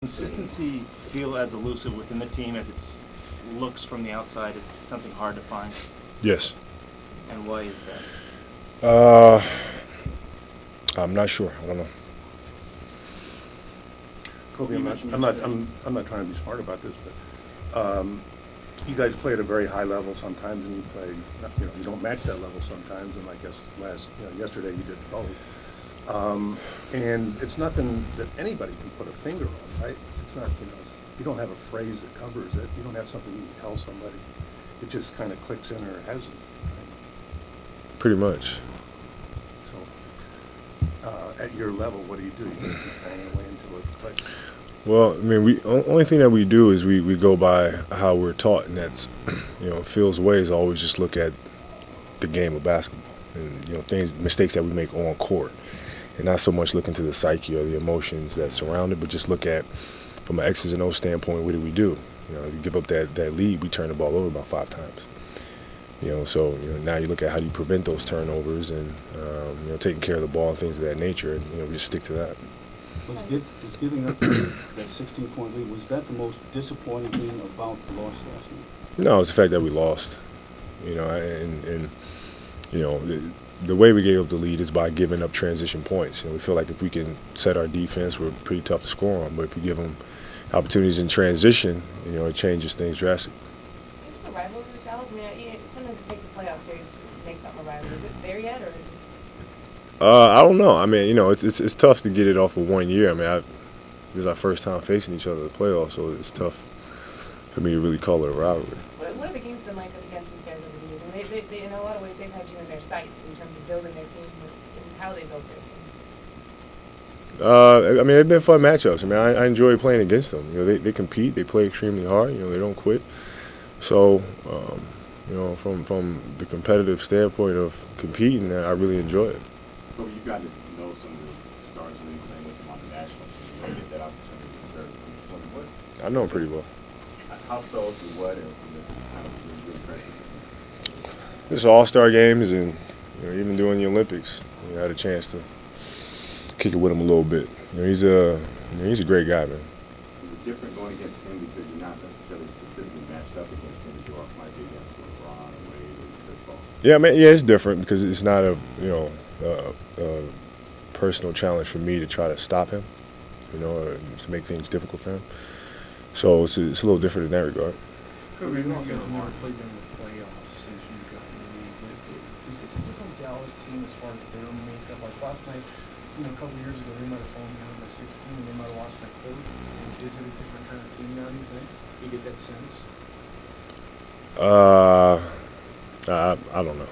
Consistency feel as elusive within the team as it looks from the outside? Is something hard to find? Yes. And why is that? I'm not sure. I don't know. Kobe, I'm not trying to be smart about this, but you guys play at a very high level sometimes, and you play, you don't match that level sometimes. And I guess yesterday you did both. And it's nothing that anybody can put a finger on, right? It's not, you don't have a phrase that covers it. You don't have something you can tell somebody. It just kind of clicks in or it hasn't. Right? Pretty much. So, at your level, what do? You just keep banging away until it clicks? Well, I mean, only thing that we do is we go by how we're taught, and that's, Phil's way is always just look at the game of basketball and, mistakes that we make on court. And not so much look into the psyche or the emotions that surround it, but just look at, from an X's and O's standpoint, what do we do? If you give up that lead, we turn the ball over about 5 times. So now you look at how do you prevent those turnovers and, taking care of the ball and things of that nature, and, we just stick to that. Was giving up that 16-point lead, was that the most disappointing thing about the loss last night? No, it's the fact that we lost. The way we gave up the lead is by giving up transition points. We feel like if we can set our defense, we're pretty tough to score on. But if we give them opportunities in transition, it changes things drastically. Is this a rivalry with Dallas? I mean, sometimes it takes a playoff series to make something a rivalry. Is it there yet, or? I don't know. I mean, it's tough to get it off of 1 year. I mean, this is our first time facing each other in the playoffs, so it's tough for me to really call it a rivalry. What have the games been like against these guys over the years? I mean, they in a lot of ways, they've had you in their sights in terms of building their team and how they built their team. I mean, they've been fun matchups. I mean, I enjoy playing against them. They compete. They play extremely hard. They don't quit. So, from the competitive standpoint of competing, I really enjoy it. So you've got to know some of the stars and playing with them on the national team. You don't get that opportunity to serve. I know them pretty well. How so? To what? And kind of really good pressure. This all-star games, and even during the Olympics, I had a chance to kick it with him a little bit. He's a great guy, man. Is it different going against him because you're not necessarily specifically matched up against him as you might be against LeBron or Wade or Chris Paul? Yeah, man. Yeah, it's different because it's not a personal challenge for me to try to stop him, or to make things difficult for him. So it's a little different in that regard. Kobe, you guys have never played in the playoffs since you got in the league. Is this a different Dallas team as far as their makeup? Like last night, a couple years ago, they might have fallen down by 16 and they might have lost by 4. Is it a different kind of team now, do you think? You get that sense? I don't know.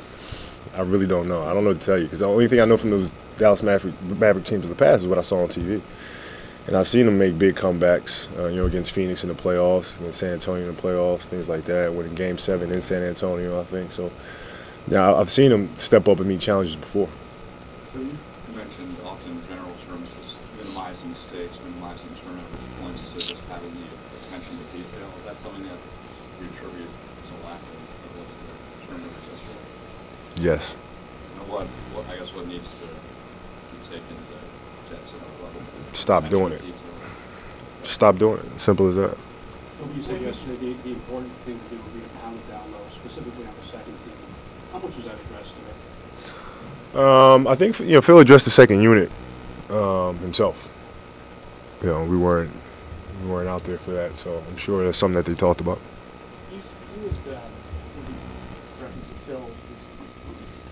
I really don't know. I don't know what to tell you because the only thing I know from those Dallas Maverick teams of the past is what I saw on TV. And I've seen them make big comebacks, against Phoenix in the playoffs, against San Antonio in the playoffs, things like that, winning Game 7 in San Antonio, I think. So, yeah, I've seen them step up and meet challenges before. You mentioned often in general terms just minimizing mistakes, minimizing turnovers, points to just having the attention to detail. Is that something that you attribute as a lack of turnovers yesterday? Yes. What needs to be taken to another level? Stop doing it. Stop doing it. Simple as that. You said yesterday the important thing to do would be to pound it down low, specifically on the second team. How much was that addressed today? I think Phil addressed the second unit himself. We weren't out there for that, so I'm sure that's something that they talked about. He was reference to Phil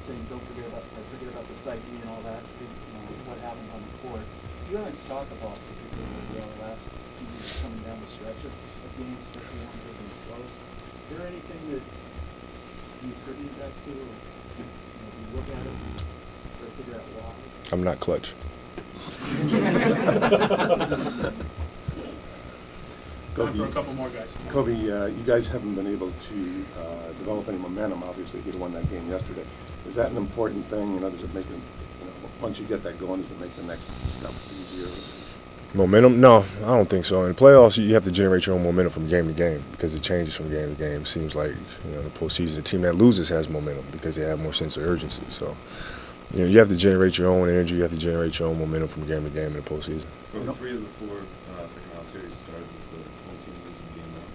saying don't forget about the psyche and all that, what happened on the court. You haven't talked about particularly the last few weeks coming down the stretch of games, especially ones that have been close. Is there anything that you attribute that to, or you look at it and try to figure out why? I'm not clutch. Kobe, for a couple more guys. Kobe, you guys haven't been able to develop any momentum. Obviously, you won that game yesterday. Is that an important thing? Does it make it, once you get that going, does it make the next step easier? Momentum? No, I don't think so. In playoffs, you have to generate your own momentum from game to game because it changes from game to game. It seems like in the postseason, the team that loses has momentum because they have more sense of urgency. So, you have to generate your own energy. You have to generate your own momentum from game to game in the postseason. From 3 of the 4 second Series started with the whole team losing the game out.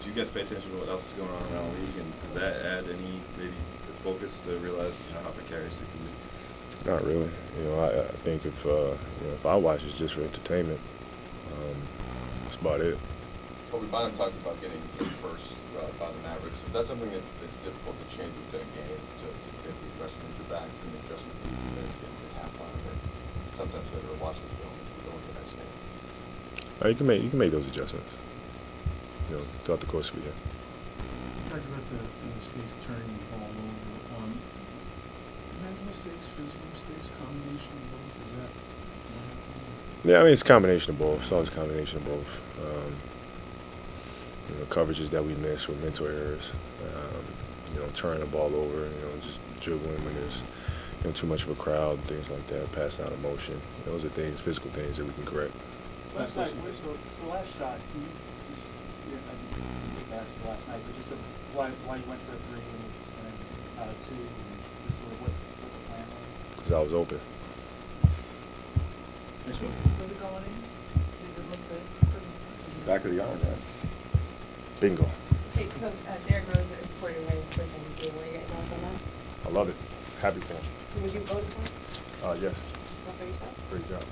Do you guys pay attention to what else is going on around the league, and does that add any maybe focus to realize how precarious it can be? Not really. I think if I watch, it's just for entertainment. That's about it. Kobe Bynum talks about getting hit first by the Mavericks. Is that something that's difficult to change within a game to get the freshmen at your backs and adjustment to get halftime? Or is it sometimes better to watch the film and go into the next game? You can make those adjustments. Throughout the course of the game. You talked about the mistakes turning the ball over. Mental mistakes, physical mistakes, combination of both. Is that what happened? Yeah, I mean it's a combination of both. It's always a combination of both. Coverages that we miss were mental errors. Turning the ball over. Just dribbling when there's too much of a crowd, things like that. Passing out emotion. Those are things, physical things that we can correct. Last night, so the last shot, can you just, I didn't ask you last night, but just why you went for a 3 and not a 2, and just sort of what the plan was? Because I was open. Was it going in? Did it look good? Back of the arm, right? Bingo. Hey, Coach, Derrick Rose reported when his first MVP. What are you guys thoughts on that? I love it. Happy for him. Would you vote for him? Yes. Vote for yourself? Great job.